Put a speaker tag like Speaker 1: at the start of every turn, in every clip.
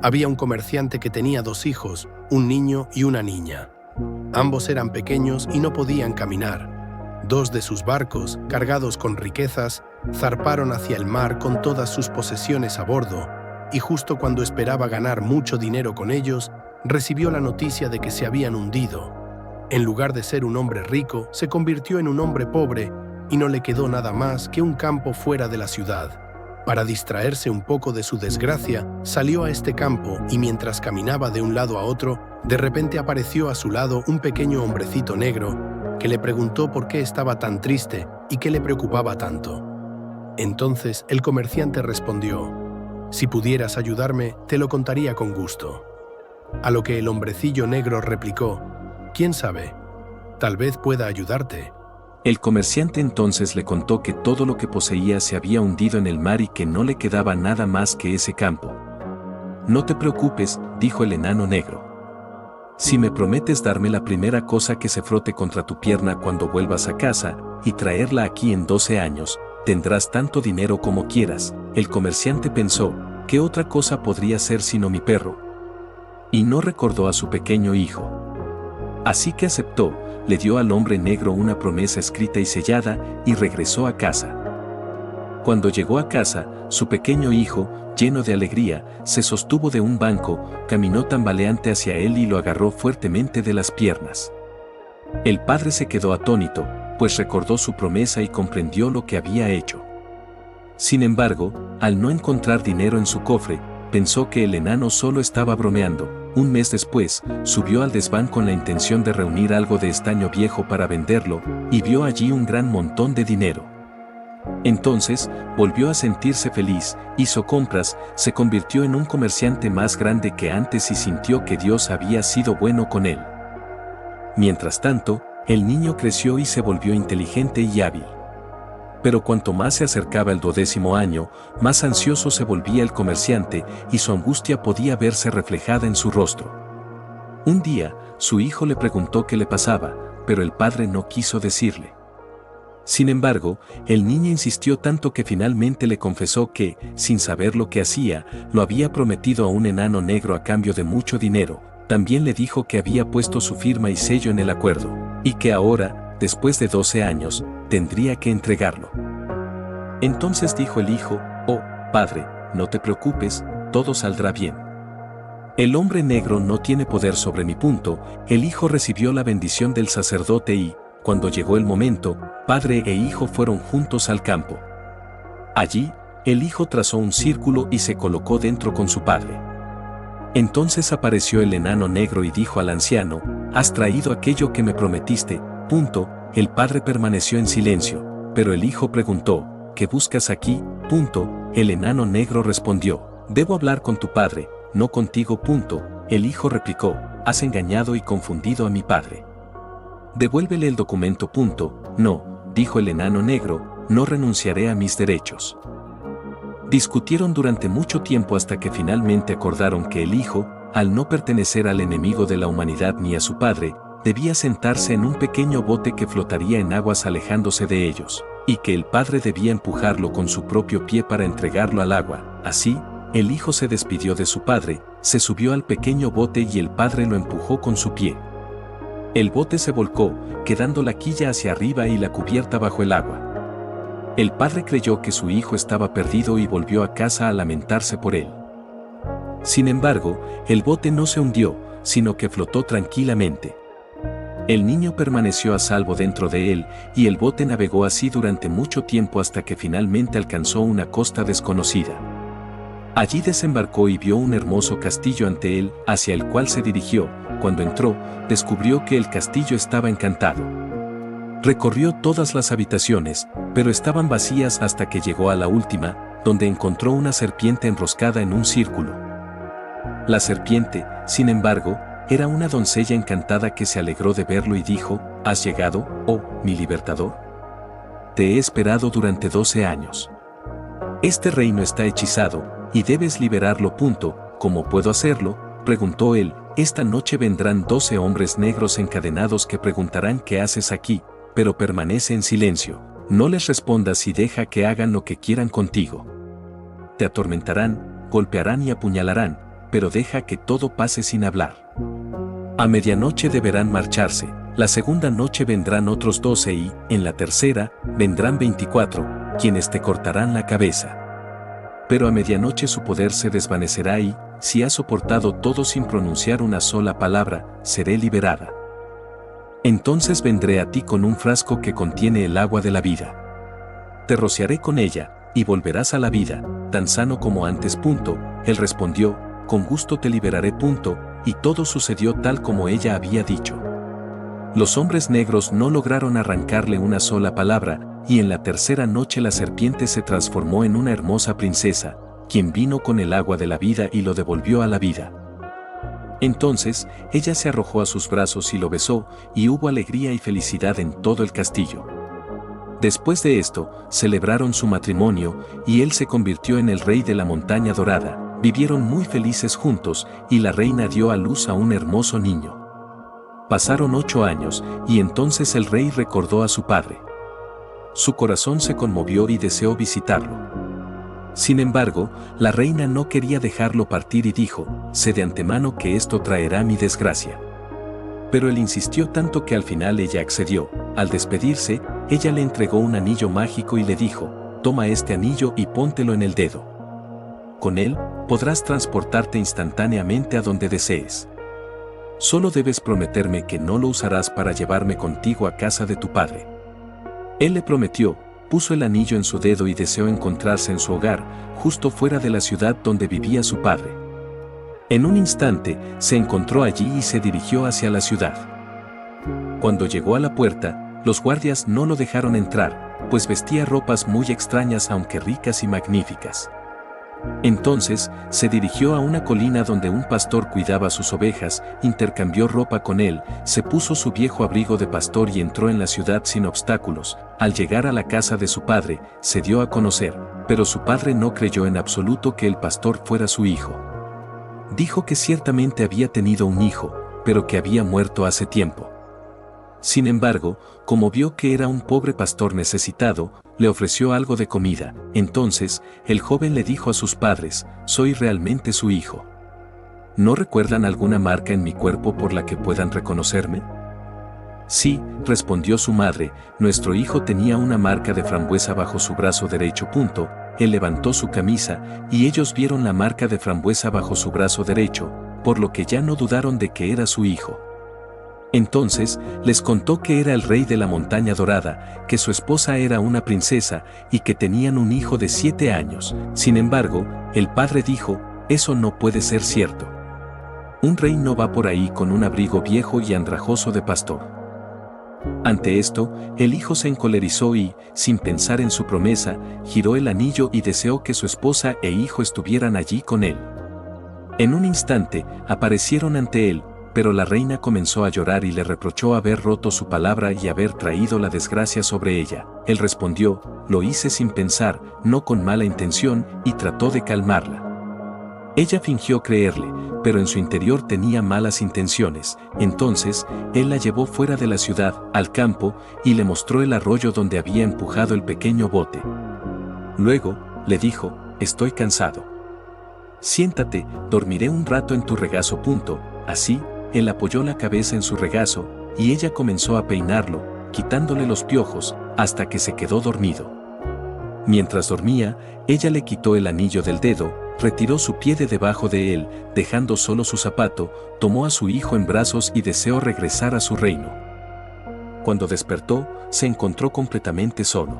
Speaker 1: Había un comerciante que tenía 2 hijos, un niño y una niña. Ambos eran pequeños y no podían caminar. 2 de sus barcos, cargados con riquezas, zarparon hacia el mar con todas sus posesiones a bordo, y justo cuando esperaba ganar mucho dinero con ellos, recibió la noticia de que se habían hundido. En lugar de ser un hombre rico, se convirtió en un hombre pobre y no le quedó nada más que un campo fuera de la ciudad. Para distraerse un poco de su desgracia, salió a este campo y mientras caminaba de un lado a otro, de repente apareció a su lado un pequeño hombrecito negro que le preguntó por qué estaba tan triste y qué le preocupaba tanto. Entonces el comerciante respondió: «Si pudieras ayudarme, te lo contaría con gusto». A lo que el hombrecillo negro replicó: «¿Quién sabe? Tal vez pueda ayudarte».
Speaker 2: El comerciante entonces le contó que todo lo que poseía se había hundido en el mar y que no le quedaba nada más que ese campo. «No te preocupes», dijo el enano negro. «Si me prometes darme la primera cosa que se frote contra tu pierna cuando vuelvas a casa, y traerla aquí en 12 años, tendrás tanto dinero como quieras». El comerciante pensó: ¿qué otra cosa podría ser sino mi perro? Y no recordó a su pequeño hijo. Así que aceptó, le dio al hombre negro una promesa escrita y sellada, y regresó a casa. Cuando llegó a casa, su pequeño hijo, lleno de alegría, se sostuvo de un banco, caminó tambaleante hacia él y lo agarró fuertemente de las piernas. El padre se quedó atónito, pues recordó su promesa y comprendió lo que había hecho. Sin embargo, al no encontrar dinero en su cofre, pensó que el enano solo estaba bromeando. Un mes después, subió al desván con la intención de reunir algo de estaño viejo para venderlo, y vio allí un gran montón de dinero. Entonces, volvió a sentirse feliz, hizo compras, se convirtió en un comerciante más grande que antes y sintió que Dios había sido bueno con él. Mientras tanto, el niño creció y se volvió inteligente y hábil. Pero cuanto más se acercaba el 12º año, más ansioso se volvía el comerciante y su angustia podía verse reflejada en su rostro. Un día, su hijo le preguntó qué le pasaba, pero el padre no quiso decirle. Sin embargo, el niño insistió tanto que finalmente le confesó que, sin saber lo que hacía, lo había prometido a un enano negro a cambio de mucho dinero. También le dijo que había puesto su firma y sello en el acuerdo, y que ahora, después de 12 años, tendría que entregarlo. Entonces dijo el hijo: «Oh, padre, no te preocupes, todo saldrá bien. El hombre negro no tiene poder sobre mi punto». El hijo recibió la bendición del sacerdote y, cuando llegó el momento, padre e hijo fueron juntos al campo. Allí, el hijo trazó un círculo y se colocó dentro con su padre. Entonces apareció el enano negro y dijo al anciano: «¿Has traído aquello que me prometiste?». El padre permaneció en silencio, pero el hijo preguntó: «¿Qué buscas aquí?». El enano negro respondió: «Debo hablar con tu padre, no contigo». El hijo replicó: «Has engañado y confundido a mi padre. Devuélvele el documento». «No», dijo el enano negro, «no renunciaré a mis derechos». Discutieron durante mucho tiempo hasta que finalmente acordaron que el hijo, al no pertenecer al enemigo de la humanidad ni a su padre, debía sentarse en un pequeño bote que flotaría en aguas alejándose de ellos, y que el padre debía empujarlo con su propio pie para entregarlo al agua. Así, el hijo se despidió de su padre, se subió al pequeño bote y el padre lo empujó con su pie. El bote se volcó, quedando la quilla hacia arriba y la cubierta bajo el agua. El padre creyó que su hijo estaba perdido y volvió a casa a lamentarse por él. Sin embargo, el bote no se hundió, sino que flotó tranquilamente. El niño permaneció a salvo dentro de él, y el bote navegó así durante mucho tiempo hasta que finalmente alcanzó una costa desconocida. Allí desembarcó y vio un hermoso castillo ante él, hacia el cual se dirigió. Cuando entró, descubrió que el castillo estaba encantado. Recorrió todas las habitaciones, pero estaban vacías hasta que llegó a la última, donde encontró una serpiente enroscada en un círculo. La serpiente, sin embargo, era una doncella encantada que se alegró de verlo y dijo: «¿Has llegado, oh, mi libertador? Te he esperado durante 12 años. Este reino está hechizado, y debes liberarlo». «¿Cómo puedo hacerlo?», preguntó él. «Esta noche vendrán 12 hombres negros encadenados que preguntarán qué haces aquí, pero permanece en silencio. No les respondas y deja que hagan lo que quieran contigo. Te atormentarán, golpearán y apuñalarán, pero deja que todo pase sin hablar. A medianoche deberán marcharse, la segunda noche vendrán otros 12 y, en la tercera, vendrán 24, quienes te cortarán la cabeza. Pero a medianoche su poder se desvanecerá y, si has soportado todo sin pronunciar una sola palabra, seré liberada. Entonces vendré a ti con un frasco que contiene el agua de la vida. Te rociaré con ella, y volverás a la vida, tan sano como antes. Él respondió, con gusto te liberaré. Y todo sucedió tal como ella había dicho. Los hombres negros no lograron arrancarle una sola palabra, y en la tercera noche la serpiente se transformó en una hermosa princesa, quien vino con el agua de la vida y lo devolvió a la vida. Entonces, ella se arrojó a sus brazos y lo besó, y hubo alegría y felicidad en todo el castillo. Después de esto, celebraron su matrimonio, y él se convirtió en el rey de la montaña dorada. Vivieron muy felices juntos, y la reina dio a luz a un hermoso niño. Pasaron 8 años, y entonces el rey recordó a su padre. Su corazón se conmovió y deseó visitarlo. Sin embargo, la reina no quería dejarlo partir y dijo, sé de antemano que esto traerá mi desgracia. Pero él insistió tanto que al final ella accedió. Al despedirse, ella le entregó un anillo mágico y le dijo, toma este anillo y póntelo en el dedo. Con él, podrás transportarte instantáneamente a donde desees. Solo debes prometerme que no lo usarás para llevarme contigo a casa de tu padre. Él le prometió, puso el anillo en su dedo y deseó encontrarse en su hogar, justo fuera de la ciudad donde vivía su padre. En un instante, se encontró allí y se dirigió hacia la ciudad. Cuando llegó a la puerta, los guardias no lo dejaron entrar, pues vestía ropas muy extrañas aunque ricas y magníficas. Entonces, se dirigió a una colina donde un pastor cuidaba sus ovejas, intercambió ropa con él, se puso su viejo abrigo de pastor y entró en la ciudad sin obstáculos. Al llegar a la casa de su padre, se dio a conocer, pero su padre no creyó en absoluto que el pastor fuera su hijo. Dijo que ciertamente había tenido un hijo, pero que había muerto hace tiempo. Sin embargo, como vio que era un pobre pastor necesitado, le ofreció algo de comida. Entonces, el joven le dijo a sus padres, soy realmente su hijo. ¿No recuerdan alguna marca en mi cuerpo por la que puedan reconocerme? Sí, respondió su madre, nuestro hijo tenía una marca de frambuesa bajo su brazo derecho. Él levantó su camisa, y ellos vieron la marca de frambuesa bajo su brazo derecho, por lo que ya no dudaron de que era su hijo. Entonces, les contó que era el rey de la montaña dorada, que su esposa era una princesa, y que tenían un hijo de 7 años. Sin embargo, el padre dijo, eso no puede ser cierto. Un rey no va por ahí con un abrigo viejo y andrajoso de pastor. Ante esto, el hijo se encolerizó y, sin pensar en su promesa, giró el anillo y deseó que su esposa e hijo estuvieran allí con él. En un instante, aparecieron ante él, pero la reina comenzó a llorar y le reprochó haber roto su palabra y haber traído la desgracia sobre ella. Él respondió, lo hice sin pensar, no con mala intención, y trató de calmarla. Ella fingió creerle, pero en su interior tenía malas intenciones. Entonces, él la llevó fuera de la ciudad, al campo, y le mostró el arroyo donde había empujado el pequeño bote. Luego, le dijo, estoy cansado. Siéntate, dormiré un rato en tu regazo. Así, él apoyó la cabeza en su regazo, y ella comenzó a peinarlo, quitándole los piojos, hasta que se quedó dormido. Mientras dormía, ella le quitó el anillo del dedo, retiró su pie de debajo de él, dejando solo su zapato, tomó a su hijo en brazos y deseó regresar a su reino. Cuando despertó, se encontró completamente solo.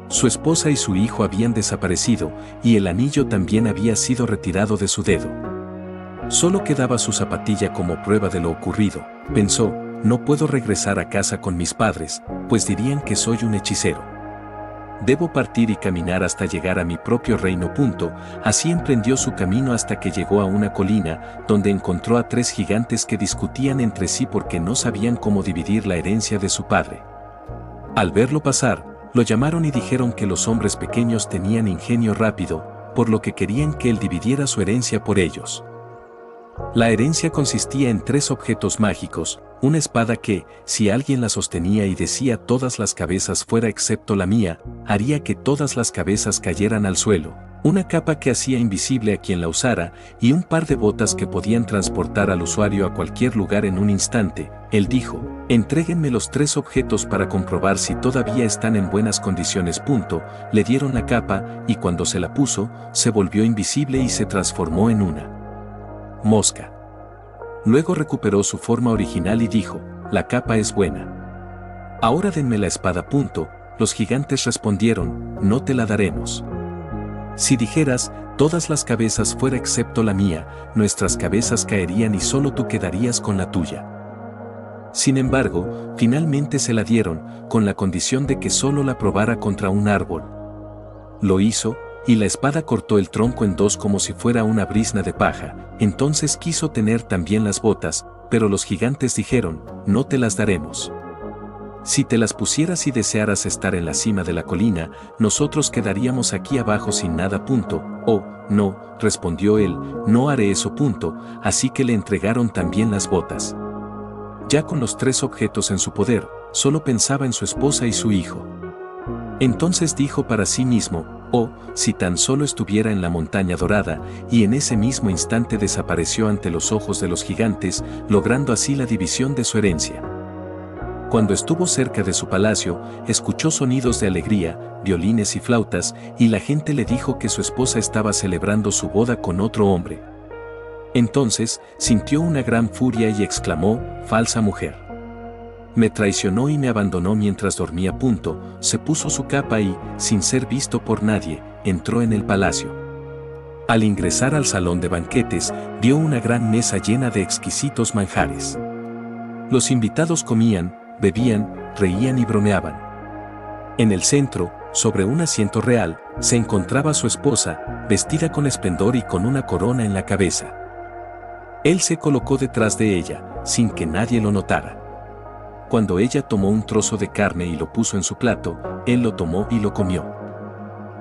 Speaker 2: Su esposa y su hijo habían desaparecido, y el anillo también había sido retirado de su dedo. Solo quedaba su zapatilla como prueba de lo ocurrido. Pensó, no puedo regresar a casa con mis padres, pues dirían que soy un hechicero. Debo partir y caminar hasta llegar a mi propio reino. Así emprendió su camino hasta que llegó a una colina, donde encontró a 3 gigantes que discutían entre sí porque no sabían cómo dividir la herencia de su padre. Al verlo pasar, lo llamaron y dijeron que los hombres pequeños tenían ingenio rápido, por lo que querían que él dividiera su herencia por ellos. La herencia consistía en 3 objetos mágicos, una espada que, si alguien la sostenía y decía todas las cabezas fuera excepto la mía, haría que todas las cabezas cayeran al suelo, Una capa que hacía invisible a quien la usara y un par de botas que podían transportar al usuario a cualquier lugar en un instante. Él dijo, entréguenme los 3 objetos para comprobar si todavía están en buenas condiciones. Le dieron la capa y cuando se la puso, se volvió invisible y se transformó en una mosca. Luego recuperó su forma original y dijo, la capa es buena. Ahora denme la espada. Los gigantes respondieron, no te la daremos. Si dijeras, todas las cabezas fuera excepto la mía, nuestras cabezas caerían y solo tú quedarías con la tuya. Sin embargo, finalmente se la dieron, con la condición de que solo la probara contra un árbol. Lo hizo, y la espada cortó el tronco en 2 como si fuera una brizna de paja. Entonces quiso tener también las botas, pero los gigantes dijeron, no te las daremos. Si te las pusieras y desearas estar en la cima de la colina, nosotros quedaríamos aquí abajo sin nada. Oh, no, respondió él, no haré eso. Así que le entregaron también las botas. Ya con los 3 objetos en su poder, solo pensaba en su esposa y su hijo. Entonces dijo para sí mismo, oh, si tan solo estuviera en la montaña dorada, y en ese mismo instante desapareció ante los ojos de los gigantes, logrando así la división de su herencia. Cuando estuvo cerca de su palacio, escuchó sonidos de alegría, violines y flautas, y la gente le dijo que su esposa estaba celebrando su boda con otro hombre. Entonces, sintió una gran furia y exclamó, falsa mujer. Me traicionó y me abandonó mientras dormía. Se puso su capa y, sin ser visto por nadie, entró en el palacio. Al ingresar al salón de banquetes, vio una gran mesa llena de exquisitos manjares. Los invitados comían, bebían, reían y bromeaban. En el centro, sobre un asiento real, se encontraba su esposa, vestida con esplendor y con una corona en la cabeza. Él se colocó detrás de ella, sin que nadie lo notara. Cuando ella tomó un trozo de carne y lo puso en su plato, él lo tomó y lo comió.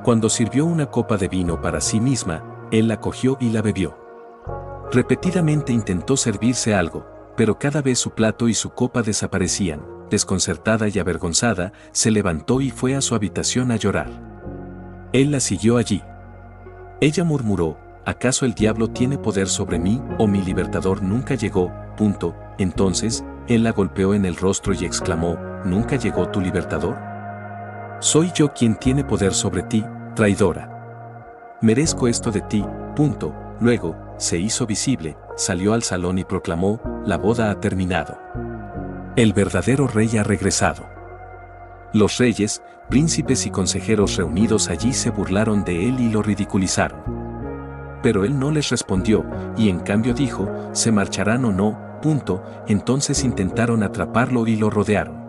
Speaker 2: Cuando sirvió una copa de vino para sí misma, él la cogió y la bebió. Repetidamente intentó servirse algo, pero cada vez su plato y su copa desaparecían. Desconcertada y avergonzada, se levantó y fue a su habitación a llorar. Él la siguió allí. Ella murmuró, ¿acaso el diablo tiene poder sobre mí o mi libertador nunca llegó? Entonces, él la golpeó en el rostro y exclamó, ¿nunca llegó tu libertador? Soy yo quien tiene poder sobre ti, traidora. Merezco esto de ti. Luego, se hizo visible, salió al salón y proclamó, la boda ha terminado. El verdadero rey ha regresado. Los reyes, príncipes y consejeros reunidos allí se burlaron de él y lo ridiculizaron. Pero él no les respondió, y en cambio dijo, ¿se marcharán o no? Entonces intentaron atraparlo y lo rodearon.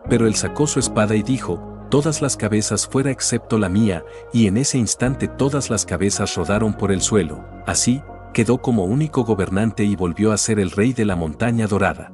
Speaker 2: Pero él sacó su espada y dijo, todas las cabezas fuera excepto la mía, y en ese instante todas las cabezas rodaron por el suelo. Así, quedó como único gobernante y volvió a ser el rey de la montaña dorada.